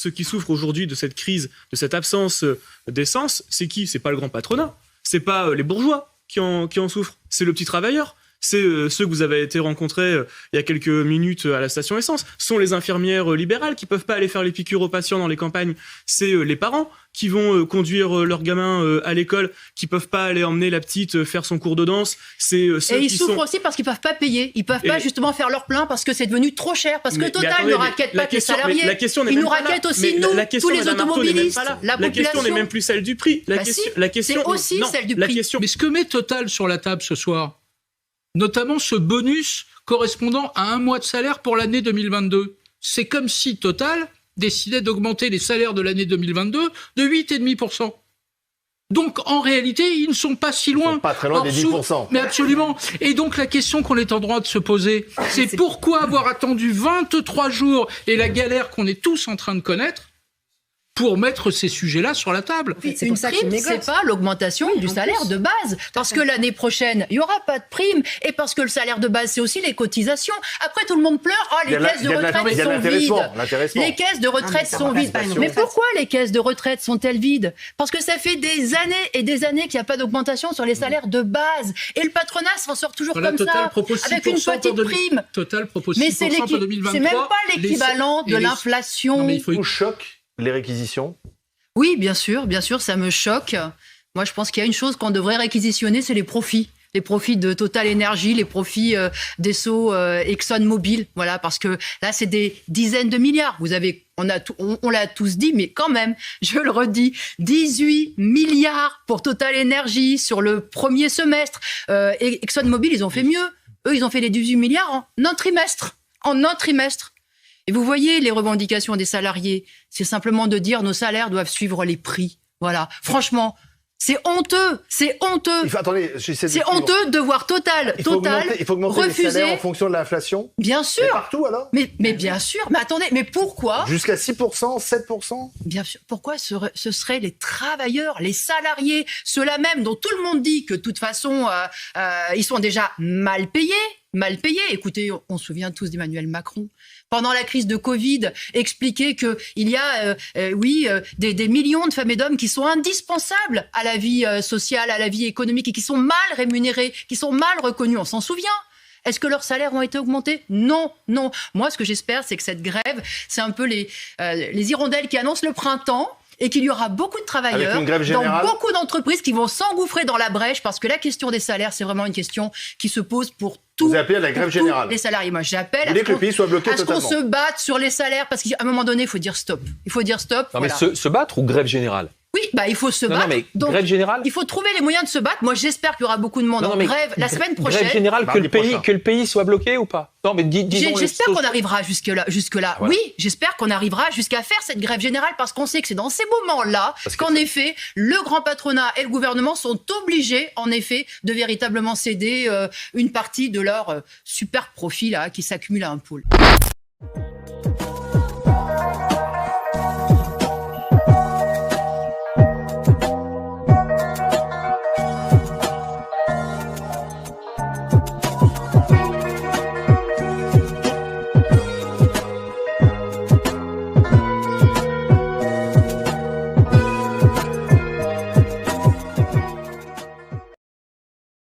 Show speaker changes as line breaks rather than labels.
ceux qui souffrent aujourd'hui de cette crise, de cette absence d'essence, c'est qui? C'est pas le grand patronat, c'est pas les bourgeois qui en souffrent, c'est le petit travailleur. C'est ceux que vous avez été rencontrés il y a quelques minutes à la station essence. Ce sont les infirmières libérales qui peuvent pas aller faire les piqûres aux patients dans les campagnes. C'est les parents qui vont conduire leurs gamins à l'école, qui peuvent pas aller emmener la petite faire son cours de danse. C'est ceux
et ils
qui
souffrent
sont...
aussi parce qu'ils peuvent pas payer. Ils peuvent pas justement faire leur plein parce que c'est devenu trop cher. Parce que Total ne raquette pas que les salariés. Ils nous raquettent aussi, nous, tous les automobilistes, la
La question n'est
population.
même plus celle du prix. La question,
c'est aussi
non,
celle du
la
prix.
question...
Mais ce que met Total sur la table ce soir, notamment ce bonus correspondant à un mois de salaire pour l'année 2022, c'est comme si Total décidait d'augmenter les salaires de l'année 2022 de 8,5%. Donc, en réalité, ils ne sont pas si loin.
Ils sont pas très loin des 10%.
Mais absolument. Et donc, la question qu'on est en droit de se poser, c'est pourquoi avoir attendu 23 jours et la galère qu'on est tous en train de connaître pour mettre ces sujets-là sur la table.
C'est une prime, c'est pas l'augmentation du salaire de base. Parce que l'année prochaine, il n'y aura pas de prime. Et parce que le salaire de base, c'est aussi les cotisations. Après, tout le monde pleure. Oh, les caisses de retraite sont vides. Les caisses de retraite sont vides. Mais pourquoi les caisses de retraite sont-elles vides? Parce que ça fait des années et des années qu'il n'y a pas d'augmentation sur les salaires de base. Et le patronat s'en sort toujours comme ça, avec une petite prime.
Total propose 6%
Mais c'est
pour 2023.
même pas l'équivalent de l'inflation.
Non, mais il faut...
Vous choque les réquisitions?
Oui, bien sûr, ça me choque. Moi, je pense qu'il y a une chose qu'on devrait réquisitionner, c'est les profits. Les profits de Total Energy, les profits d'Esso, ExxonMobil, voilà, parce que là, c'est des dizaines de milliards. On l'a tous dit, mais quand même, je le redis, 18 milliards pour Total Energy sur le premier semestre. Et ExxonMobil, ils ont fait mieux. Eux, ils ont fait les 18 milliards en un trimestre. Et vous voyez, les revendications des salariés, c'est simplement de dire nos salaires doivent suivre les prix. Voilà. Franchement, c'est honteux. C'est honteux. C'est honteux de voir Total
il faut augmenter
refuser.
Les salaires en fonction de l'inflation.
Bien sûr.
Mais partout alors.
Mais bien sûr. Mais attendez, mais pourquoi?
Jusqu'à 6%, 7%.
Bien sûr. Pourquoi ce seraient les travailleurs, les salariés, ceux-là même dont tout le monde dit que de toute façon, ils sont déjà mal payés. Écoutez, on se souvient tous d'Emmanuel Macron. Pendant la crise de Covid, expliquer qu'il y a, des millions de femmes et d'hommes qui sont indispensables à la vie sociale, à la vie économique et qui sont mal rémunérés, qui sont mal reconnus. On s'en souvient. Est-ce que leurs salaires ont été augmentés? Non. Moi, ce que j'espère, c'est que cette grève, c'est un peu les hirondelles qui annoncent le printemps. Et qu'il y aura beaucoup de travailleurs dans beaucoup d'entreprises qui vont s'engouffrer dans la brèche parce que la question des salaires, c'est vraiment une question qui se pose pour tous.
Vous appelez à la grève générale.
Les salariés. Moi, j'appelle
à ce
qu'on se batte sur les salaires parce qu'à un moment donné, il faut dire stop.
Non, mais se battre ou grève générale?
Oui, il faut se battre.
Non, mais
donc,
grève générale.
Il faut trouver les moyens de se battre. Moi, j'espère qu'il y aura beaucoup de monde en grève la semaine prochaine.
Grève générale, que le pays soit bloqué ou pas? Non, mais
j'espère qu'on arrivera jusque-là. Voilà. Oui, j'espère qu'on arrivera jusqu'à faire cette grève générale parce qu'on sait que c'est dans ces moments-là qu'en effet, le grand patronat et le gouvernement sont obligés, en effet, de véritablement céder une partie de leur super profit là qui s'accumule à un pôle.